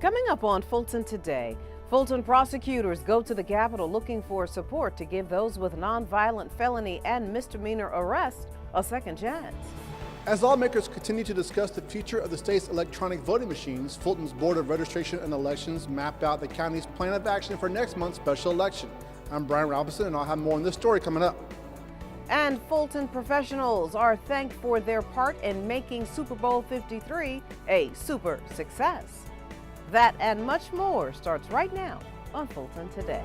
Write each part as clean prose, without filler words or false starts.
Coming up on Fulton Today, Fulton prosecutors go to the Capitol looking for support to give those with nonviolent felony and misdemeanor arrest a second chance. As lawmakers continue to discuss the future of the state's electronic voting machines, Fulton's Board of Registration and Elections mapped out the county's plan of action for next month's special election. I'm Brian Robinson, and I'll have more on this story coming up. And Fulton professionals are thanked for their part in making Super Bowl 53 a super success. That and much more starts right now on Fulton Today.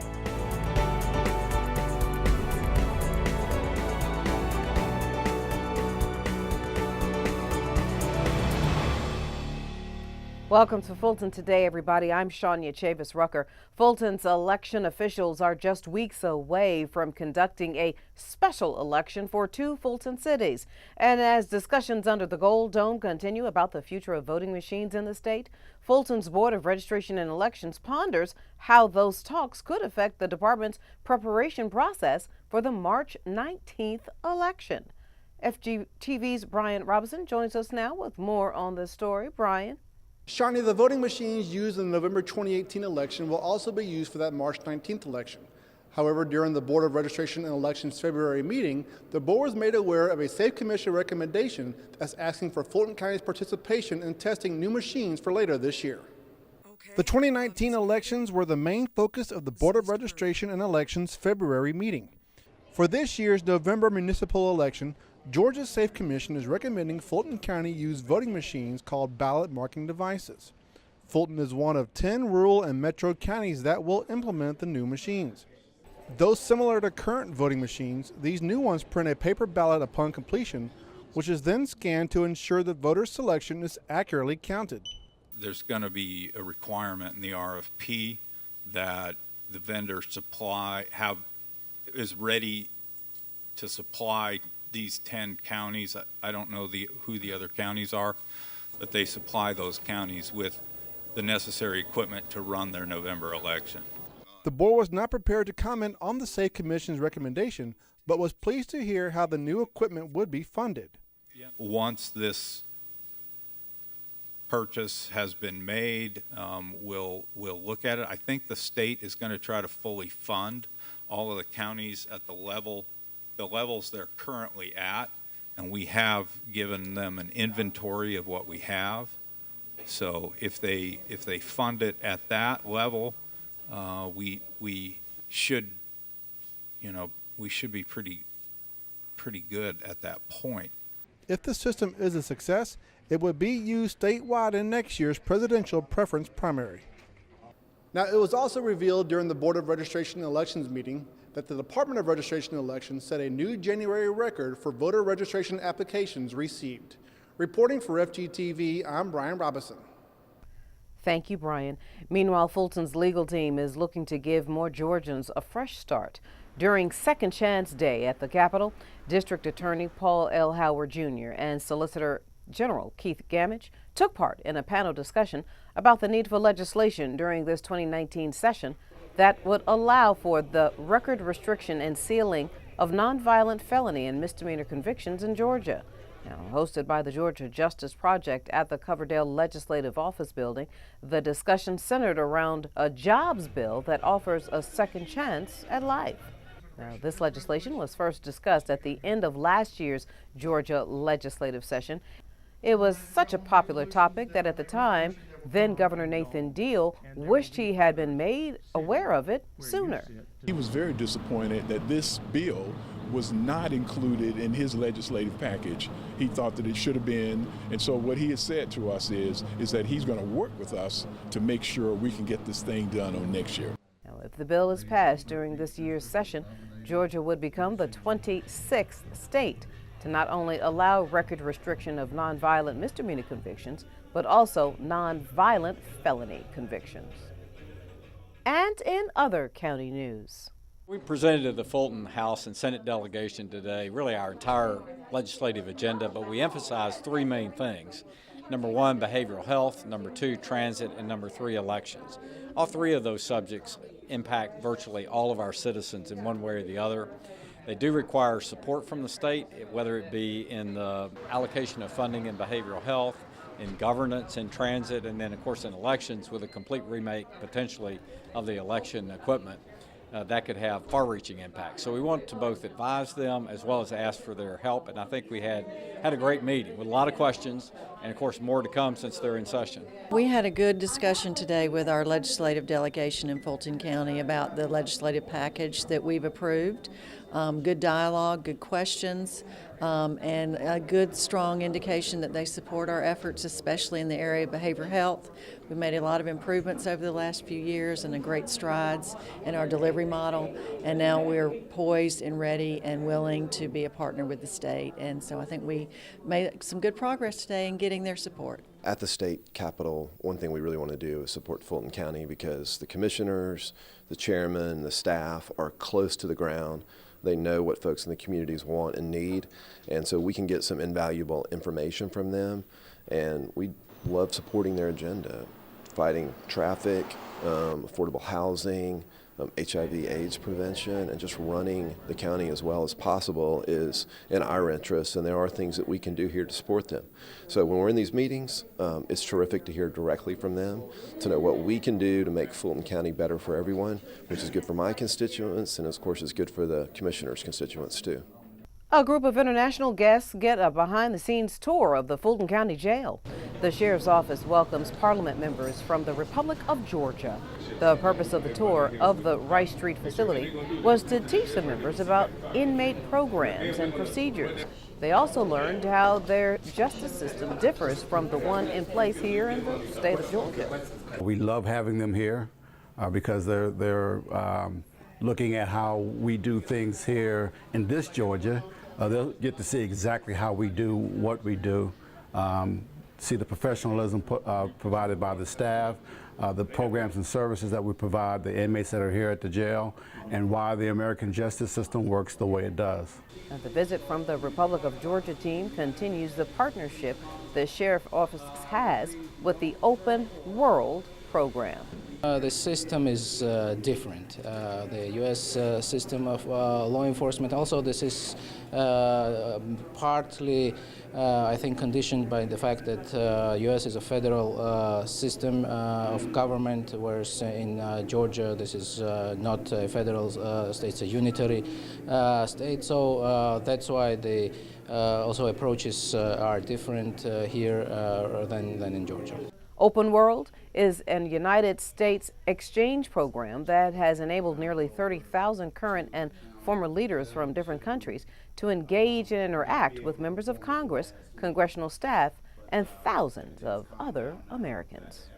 Welcome to Fulton Today, everybody. I'm Shania Chavis-Rucker. Fulton's election officials are just weeks away from conducting a special election for two Fulton cities. And as discussions under the Gold Dome continue about the future of voting machines in the state, Fulton's Board of Registration and Elections ponders how those talks could affect the department's preparation process for the March 19th election. FGTV's Brian Robinson joins us now with more on this story. Brian. Shani, the voting machines used in the November 2018 election will also be used for that March 19th election. However, during the Board of Registration and Elections February meeting, the board was made aware of a Safe Commission recommendation that's asking for Fulton County's participation in testing new machines for later this year. The 2019 elections were the main focus of the Board of Registration and Elections February meeting. For this year's November municipal election, Georgia's Safe Commission is recommending Fulton County use voting machines called ballot marking devices. Fulton is one of 10 rural and metro counties that will implement the new machines. Though similar to current voting machines, these new ones print a paper ballot upon completion, which is then scanned to ensure that voter selection is accurately counted. There's going to be a requirement in the RFP that the vendor is ready to supply these 10 counties. I don't know who the other counties are, but they supply those counties with the necessary equipment to run their November election. The board was not prepared to comment on the Safe Commission's recommendation, but was pleased to hear how the new equipment would be funded. Once this purchase has been made, we'll look at it. I think the state is going to try to fully fund all of the counties at the levels they're currently at, and we have given them an inventory of what we have. So if they fund it at that level, we should be pretty good at that point. If the system is a success, it would be used statewide in next year's presidential preference primary. Now, it was also revealed during the Board of Registration and Elections meeting that the Department of Registration and Elections set a new January record for voter registration applications received. Reporting for FGTV, I'm Brian Robinson. Thank you, Brian. Meanwhile, Fulton's legal team is looking to give more Georgians a fresh start. During Second Chance Day at the Capitol, District Attorney Paul L. Howard Jr. and Solicitor General Keith Gamage took part in a panel discussion about the need for legislation during this 2019 session that would allow for the record restriction and sealing of nonviolent felony and misdemeanor convictions in Georgia. Now, hosted by the Georgia Justice Project at the Coverdale Legislative Office Building, the discussion centered around a jobs bill that offers a second chance at life. Now, this legislation was first discussed at the end of last year's Georgia legislative session. It was such a popular topic that at the time, then Governor Nathan Deal wished he had been made aware of it sooner. He was very disappointed that this bill was not included in his legislative package. He thought that it should have been, and so what he has said to us is that he's going to work with us to make sure we can get this thing done on next year. Now, if the bill is passed during this year's session, Georgia would become the 26th state to not only allow record restriction of nonviolent misdemeanor convictions, but also nonviolent felony convictions. And in other county news, we presented to the Fulton House and Senate delegation today really our entire legislative agenda, but we emphasized three main things. Number one, behavioral health. Number two, transit. And number three, elections. All three of those subjects impact virtually all of our citizens in one way or the other. They do require support from the state, whether it be in the allocation of funding in behavioral health, in governance, in transit, and then, of course, in elections with a complete remake, potentially, of the election equipment. That could have far-reaching impacts. So we want to both advise them as well as ask for their help, and I think we had a great meeting with a lot of questions, and of course more to come since they're in session. We had a good discussion today with our legislative delegation in Fulton County about the legislative package that we've approved. Good dialogue, good questions, and a good, strong indication that they support our efforts, especially in the area of behavioral health. We've made a lot of improvements over the last few years and great strides in our delivery model, and now we're poised and ready and willing to be a partner with the state. And so I think we made some good progress today in getting their support. At the state capitol, one thing we really want to do is support Fulton County because the commissioners, the chairman, the staff are close to the ground. They know what folks in the communities want and need, and so we can get some invaluable information from them, and we love supporting their agenda, fighting traffic, affordable housing, HIV/AIDS prevention, and just running the county as well as possible is in our interest, and there are things that we can do here to support them. So when we're in these meetings, it's terrific to hear directly from them, to know what we can do to make Fulton County better for everyone, which is good for my constituents, and of course is good for the commissioners' constituents too. A group of international guests get a behind-the-scenes tour of the Fulton County Jail. The Sheriff's Office welcomes Parliament members from the Republic of Georgia. The purpose of the tour of the Rice Street facility was to teach the members about inmate programs and procedures. They also learned how their justice system differs from the one in place here in the state of Georgia. We love having them here because they're looking at how we do things here in this Georgia. They'll get to see exactly how we do what we do, see the professionalism provided by the staff, the programs and services that we provide the inmates that are here at the jail, and why the American justice system works the way it does. And the visit from the Republic of Georgia team continues the partnership the Sheriff's Office has with the Open World program. The system is different. The U.S. System of law enforcement, also this is partly, I think, conditioned by the fact that U.S. is a federal system of government, whereas in Georgia this is not a federal state, it's a unitary state. So that's why the also approaches are different here than in Georgia. Open World is an United States exchange program that has enabled nearly 30,000 current and former leaders from different countries to engage and interact with members of Congress, congressional staff, and thousands of other Americans.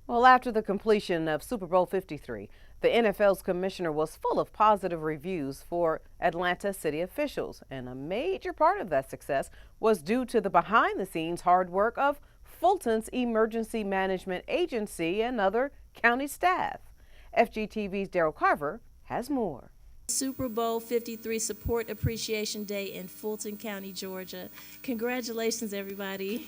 Well, after the completion of Super Bowl 53, the NFL's commissioner was full of positive reviews for Atlanta city officials, and a major part of that success was due to the behind-the-scenes hard work of Fulton's Emergency Management Agency and other county staff. FGTV's Daryl Carver has more. Super Bowl 53 Support Appreciation Day in Fulton County, Georgia. Congratulations, everybody.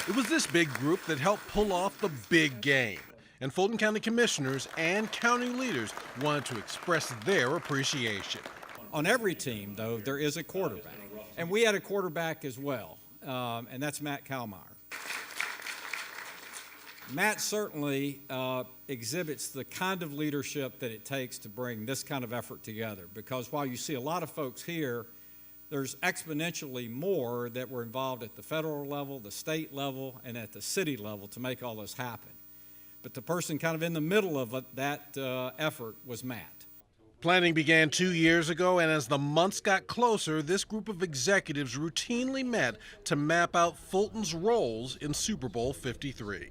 It was this big group that helped pull off the big game, and Fulton County commissioners and county leaders wanted to express their appreciation. On every team, though, there is a quarterback, and we had a quarterback as well. And that's Matt Kalmeyer. Matt certainly exhibits the kind of leadership that it takes to bring this kind of effort together, because while you see a lot of folks here, there's exponentially more that were involved at the federal level, the state level, and at the city level to make all this happen. But the person kind of in the middle of that effort was Matt. Planning began 2 years ago, and as the months got closer, this group of executives routinely met to map out Fulton's roles in Super Bowl 53.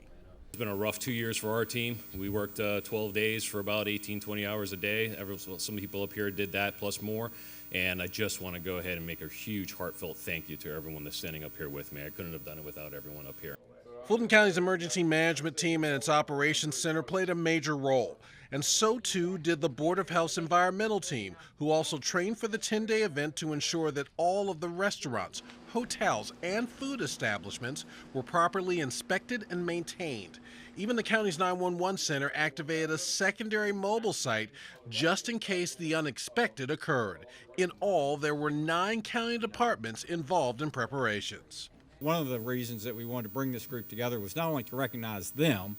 It's been a rough 2 years for our team. We worked 12 days for about 18, 20 hours a day. Some people up here did that plus more, and I just want to go ahead and make a huge heartfelt thank you to everyone that's standing up here with me. I couldn't have done it without everyone up here. Fulton County's emergency management team and its operations center played a major role. And so too did the Board of Health's environmental team, who also trained for the 10-day event to ensure that all of the restaurants, hotels, and food establishments were properly inspected and maintained. Even the county's 911 center activated a secondary mobile site just in case the unexpected occurred. In all, there were 9 county departments involved in preparations. One of the reasons that we wanted to bring this group together was not only to recognize them,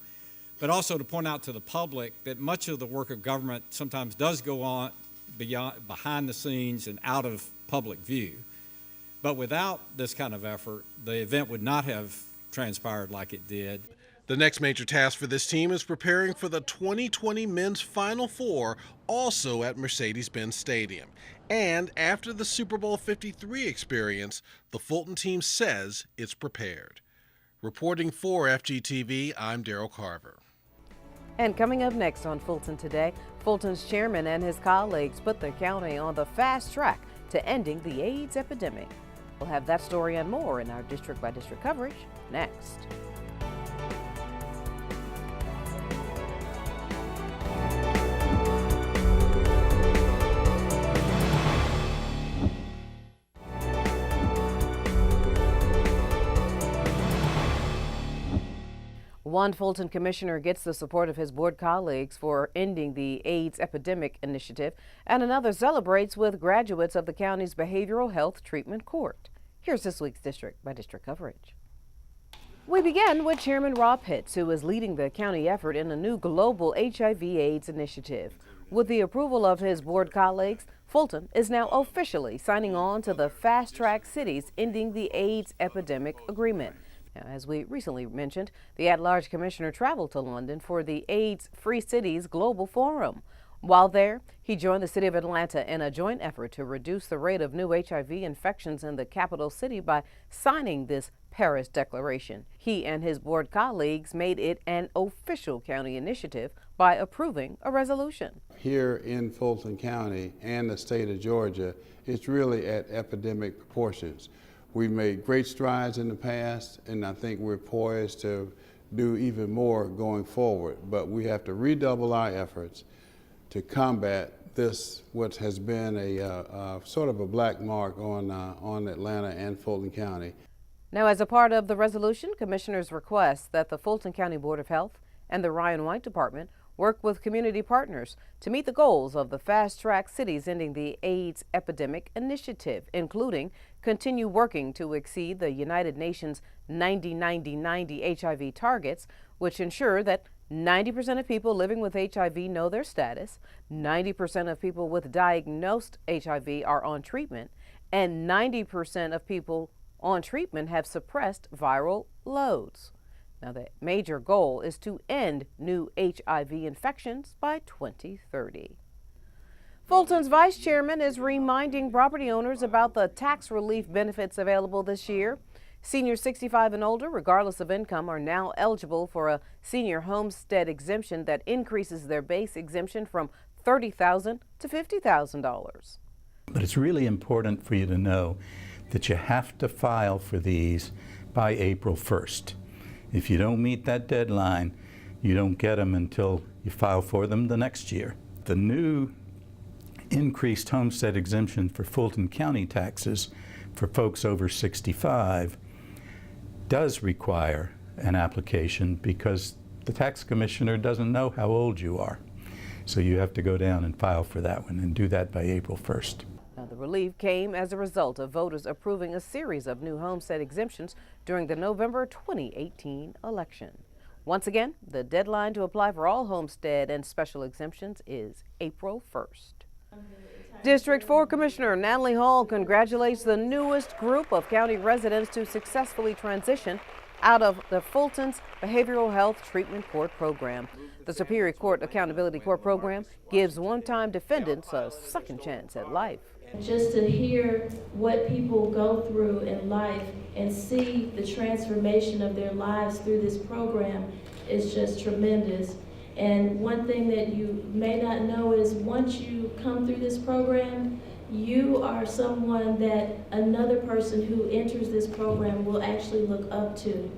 but also to point out to the public that much of the work of government sometimes does go on behind the scenes and out of public view. But without this kind of effort, the event would not have transpired like it did. The next major task for this team is preparing for the 2020 Men's Final Four, also at Mercedes-Benz Stadium. And after the Super Bowl 53 experience, the Fulton team says it's prepared. Reporting for FGTV, I'm Daryl Carver. And coming up next on Fulton Today, Fulton's chairman and his colleagues put the county on the fast track to ending the AIDS epidemic. We'll have that story and more in our district-by-district coverage next. One Fulton commissioner gets the support of his board colleagues for ending the AIDS epidemic initiative, and another celebrates with graduates of the county's Behavioral Health Treatment Court. Here's this week's district-by-district coverage. We begin with Chairman Rob Pitts, who is leading the county effort in a new global HIV/AIDS initiative. With the approval of his board colleagues, Fulton is now officially signing on to the Fast Track Cities Ending the AIDS Epidemic Agreement. Now, as we recently mentioned, the at-large commissioner traveled to London for the AIDS-Free Cities Global Forum. While there, he joined the city of Atlanta in a joint effort to reduce the rate of new HIV infections in the capital city by signing this Paris Declaration. He and his board colleagues made it an official county initiative by approving a resolution. Here in Fulton County and the state of Georgia, it's really at epidemic proportions. We've made great strides in the past, and I think we're poised to do even more going forward. But we have to redouble our efforts to combat this, what has been a sort of a black mark on Atlanta and Fulton County. Now, as a part of the resolution, commissioners request that the Fulton County Board of Health and the Ryan White Department work with community partners to meet the goals of the Fast Track Cities Ending the AIDS Epidemic Initiative, including continue working to exceed the United Nations 90-90-90 HIV targets, which ensure that 90% of people living with HIV know their status, 90% of people with diagnosed HIV are on treatment, and 90% of people on treatment have suppressed viral loads. Now, the major goal is to end new HIV infections by 2030. Fulton's vice chairman is reminding property owners about the tax relief benefits available this year. Seniors 65 and older, regardless of income, are now eligible for a senior homestead exemption that increases their base exemption from $30,000 to $50,000. But it's really important for you to know that you have to file for these by April 1st. If you don't meet that deadline, you don't get them until you file for them the next year. The new increased homestead exemption for Fulton County taxes for folks over 65 does require an application because the tax commissioner doesn't know how old you are. So you have to go down and file for that one and do that by April 1st. Now, the relief came as a result of voters approving a series of new homestead exemptions during the November 2018 election. Once again, the deadline to apply for all homestead and special exemptions is April 1st. District 4 Commissioner Natalie Hall congratulates the newest group of county residents to successfully transition out of the Fulton's Behavioral Health Treatment Court program. The Superior Court Accountability Court program gives one-time defendants a second chance at life. Just to hear what people go through in life and see the transformation of their lives through this program is just tremendous. And one thing that you may not know is once you come through this program, you are someone that another person who enters this program will actually look up to.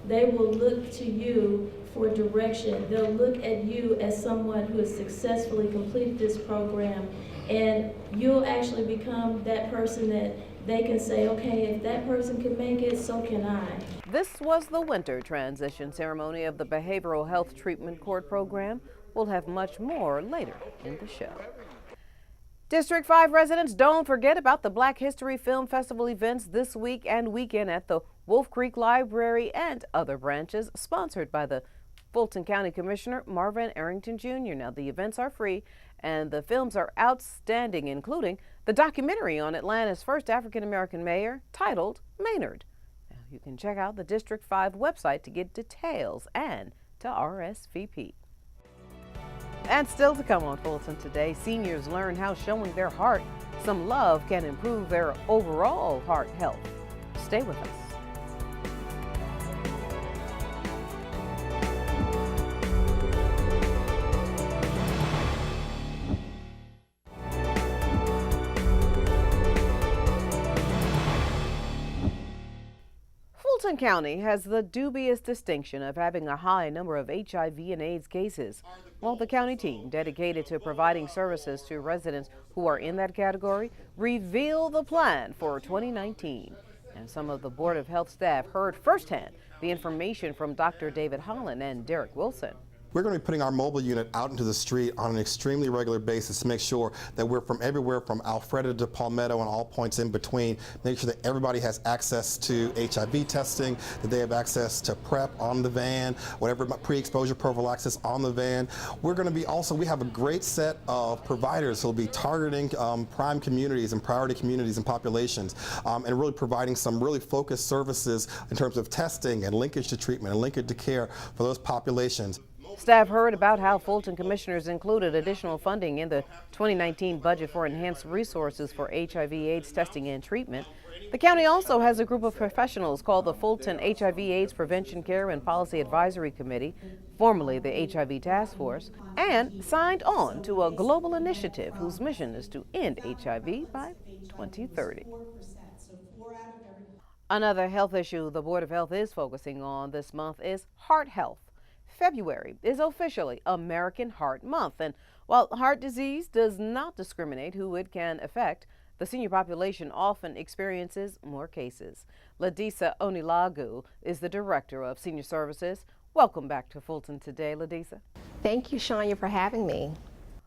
They will look to you for direction. They'll look at you as someone who has successfully completed this program, and you'll actually become that person that they can say, okay, if that person can make it, so can I. This was the winter transition ceremony of the Behavioral Health Treatment Court program. We'll have much more later in the show. District 5 residents, don't forget about the Black History Film Festival events this week and weekend at the Wolf Creek Library and other branches, sponsored by the Fulton County Commissioner Marvin Arrington Jr. Now, the events are free and the films are outstanding, including the documentary on Atlanta's first African-American mayor titled Maynard. Now, you can check out the District 5 website to get details and to RSVP. And still to come on Fulton Today, seniors learn how showing their heart some love can improve their overall heart health. Stay with us. Fulton County has the dubious distinction of having a high number of HIV and AIDS cases. While the county team dedicated to providing services to residents who are in that category reveal the plan for 2019. And some of the Board of Health staff heard firsthand the information from Dr. David Holland and Derek Wilson. We're going to be putting our mobile unit out into the street on an extremely regular basis to make sure that we're from everywhere from Alpharetta to Palmetto and all points in between, make sure that everybody has access to HIV testing, that they have access to PrEP on the van, whatever pre-exposure prophylaxis on the van. We're going to be also, we have a great set of providers who will be targeting prime communities and priority communities and populations and really providing some really focused services in terms of testing and linkage to treatment and linkage to care for those populations. Staff heard about how Fulton commissioners included additional funding in the 2019 budget for enhanced resources for HIV/AIDS testing and treatment. The county also has a group of professionals called the Fulton HIV/AIDS Prevention Care and Policy Advisory Committee, formerly the HIV Task Force, and signed on to a global initiative whose mission is to end HIV by 2030. Another health issue the Board of Health is focusing on this month is heart health. February is officially American Heart Month, and while heart disease does not discriminate who it can affect, the senior population often experiences more cases. Ladisa Onilagu is the Director of Senior Services. Welcome back to Fulton Today, Ladisa. Thank you, Shania, for having me.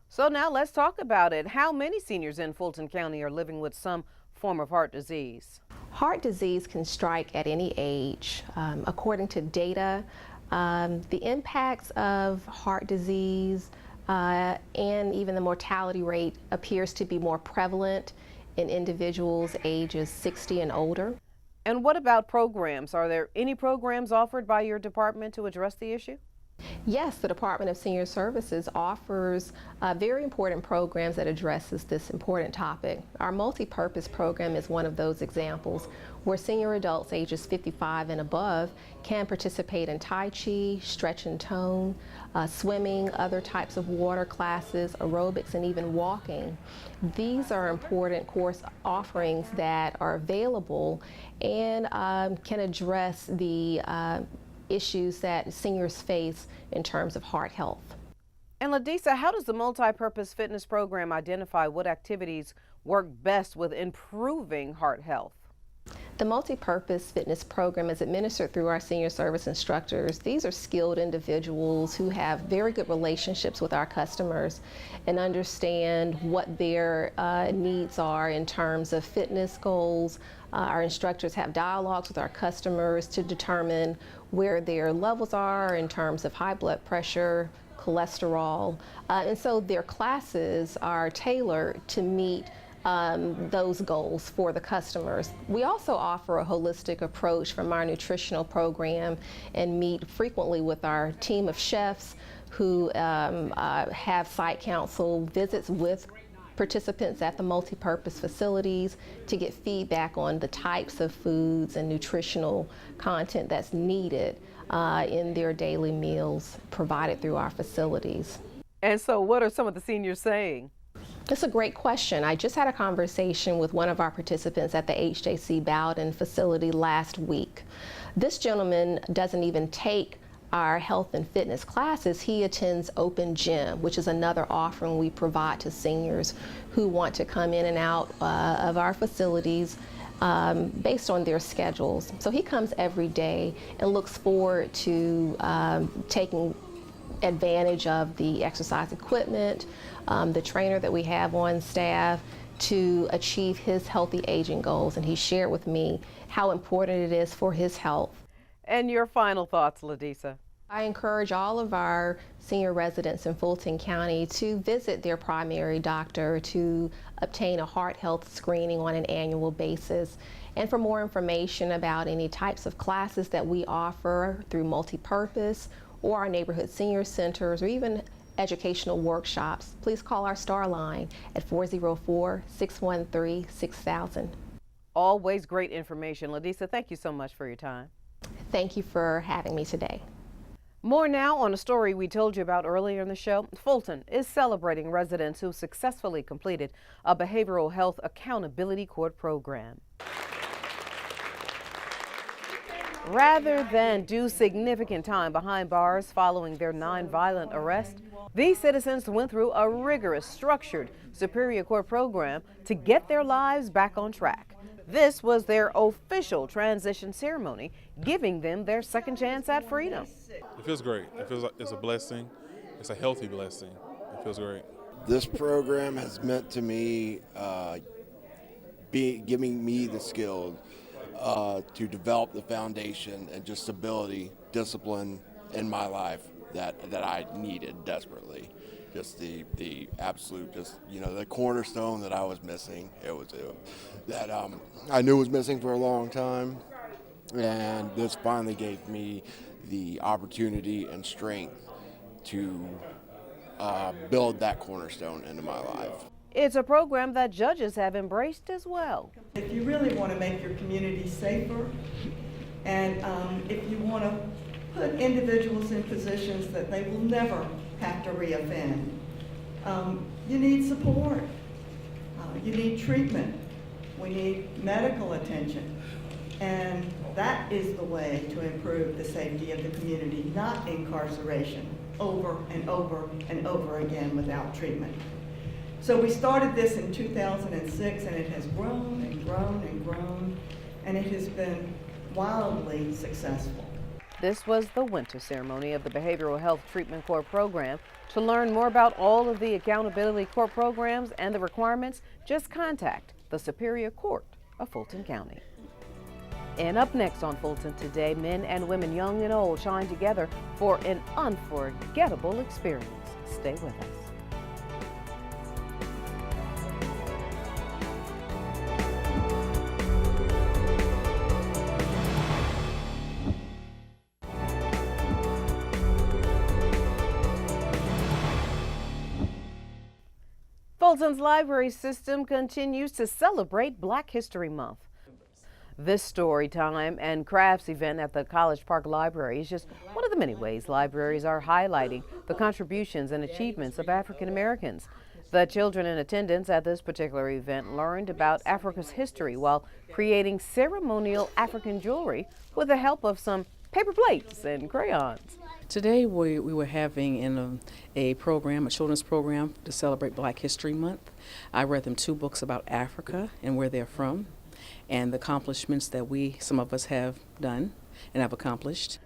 So now let's talk about it. How many seniors in Fulton County are living with some form of heart disease? Heart disease can strike at any age. According to data, the impacts of heart disease and even the mortality rate appears to be more prevalent in individuals ages 60 and older. And what about programs? Are there any programs offered by your department to address the issue? Yes, the Department of Senior Services offers very important programs that addresses this important topic. Our multi-purpose program is one of those examples where senior adults ages 55 and above can participate in Tai Chi, stretch and tone, swimming, other types of water classes, aerobics, and even walking. These are important course offerings that are available and can address the issues that seniors face in terms of heart health. And Ladisa, how does the multi-purpose fitness program identify what activities work best with improving heart health? The multi-purpose fitness program is administered through our senior service instructors. These are skilled individuals who have very good relationships with our customers and understand what their needs are in terms of fitness goals. Our instructors have dialogues with our customers to determine where their levels are in terms of high blood pressure, cholesterol, and so their classes are tailored to meet those goals for the customers. We also offer a holistic approach from our nutritional program and meet frequently with our team of chefs who have site council visits with participants at the multi-purpose facilities to get feedback on the types of foods and nutritional content that's needed in their daily meals provided through our facilities. And so what are some of the seniors saying? That's a great question. I just had a conversation with one of our participants at the HJC Bowden facility last week. This gentleman doesn't even take our health and fitness classes. He attends Open Gym, which is another offering we provide to seniors who want to come in and out of our facilities based on their schedules. So he comes every day and looks forward to taking advantage of the exercise equipment, the trainer that we have on staff to achieve his healthy aging goals. And he shared with me how important it is for his health. And your final thoughts, Ladisa? I encourage all of our senior residents in Fulton County to visit their primary doctor to obtain a heart health screening on an annual basis. And for more information about any types of classes that we offer through multipurpose or our neighborhood senior centers or even educational workshops, please call our STAR line at 404-613-6000. Always great information. Ladisa, thank you so much for your time. Thank you for having me today. More now on a story we told you about earlier in the show. Fulton is celebrating residents who successfully completed a behavioral health accountability court program. Rather than do significant time behind bars following their nonviolent arrest, these citizens went through a rigorous, structured Superior Court program to get their lives back on track. This was their official transition ceremony, giving them their second chance at freedom. It feels great. It feels like it's a blessing. It's a healthy blessing. It feels great. This program has meant to me giving me the skills to develop the foundation and just stability, discipline in my life that I needed desperately. Just the absolute, the cornerstone that I was missing. It was that I knew was missing for a long time, and this finally gave me the opportunity and strength to build that cornerstone into my life. It's a program that judges have embraced as well. If you really want to make your community safer, and if you want to put individuals in positions that they will never have to reoffend, you need support, you need treatment, we need medical attention, and that is the way to improve the safety of the community, not incarceration over and over and over again without treatment. So we started this in 2006, and it has grown and grown and grown, and it has been wildly successful. This was the winter ceremony of the Behavioral Health Treatment Court program. To learn more about all of the accountability court programs and the requirements, just contact the Superior Court of Fulton County. And up next on Fulton Today, men and women, young and old, shine together for an unforgettable experience. Stay with us. Fulton's library system continues to celebrate Black History Month. This story time and crafts event at the College Park Library is just one of the many ways libraries are highlighting the contributions and achievements of African Americans. The children in attendance at this particular event learned about Africa's history while creating ceremonial African jewelry with the help of some paper plates and crayons. Today we were having a program, a children's program to celebrate Black History Month. I read them 2 books about Africa and where they're from and the accomplishments that some of us have done and have accomplished.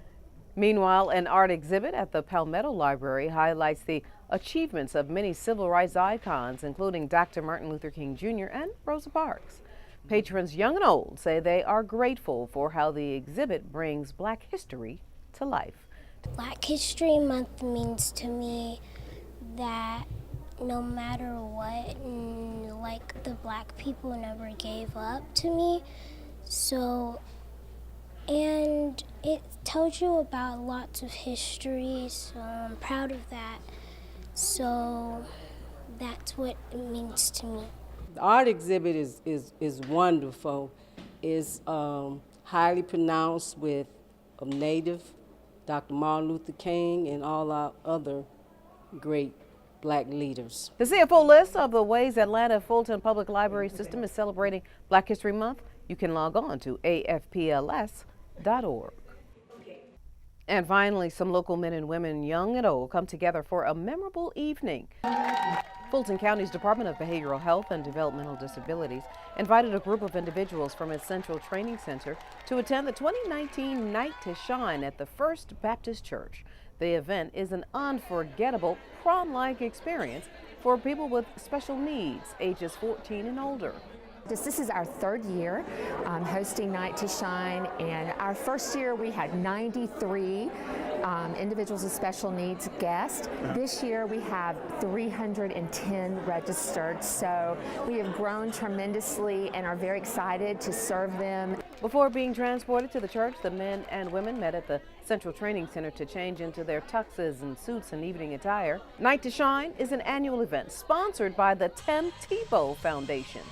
Meanwhile, an art exhibit at the Palmetto Library highlights the achievements of many civil rights icons, including Dr. Martin Luther King Jr. and Rosa Parks. Patrons young and old say they are grateful for how the exhibit brings Black history to life. Black History Month means to me that no matter what, like the Black people never gave up to me. So, and it tells you about lots of history, so I'm proud of that. So that's what it means to me. The art exhibit is wonderful. It's highly pronounced with a native, Dr. Martin Luther King, and all our other great Black leaders. To see a full list of the ways Atlanta Fulton Public Library System is celebrating Black History Month, you can log on to afpls.org. And finally, some local men and women, young and old, come together for a memorable evening. Fulton County's Department of Behavioral Health and Developmental Disabilities invited a group of individuals from its Central Training Center to attend the 2019 Night to Shine at the First Baptist Church. The event is an unforgettable prom-like experience for people with special needs, ages 14 and older. This is our third year hosting Night to Shine, and our first year we had 93 individuals with special needs guests. This year we have 310 registered, so we have grown tremendously and are very excited to serve them. Before being transported to the church, the men and women met at the Central Training Center to change into their tuxes and suits and evening attire. Night to Shine is an annual event sponsored by the Tim Tebow Foundation.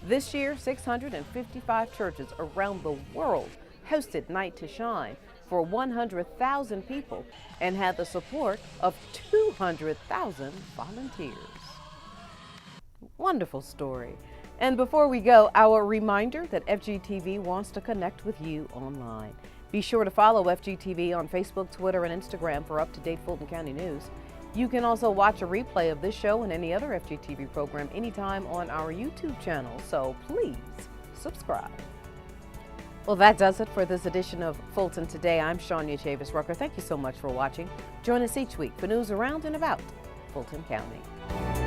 This year, 655 churches around the world hosted Night to Shine for 100,000 people and had the support of 200,000 volunteers. Wonderful story. And before we go, our reminder that FGTV wants to connect with you online. Be sure to follow FGTV on Facebook, Twitter, and Instagram for up-to-date Fulton County news. You can also watch a replay of this show and any other FGTV program anytime on our YouTube channel, so please subscribe. Well, that does it for this edition of Fulton Today. I'm Shania Chavis-Rucker. Thank you so much for watching. Join us each week for news around and about Fulton County.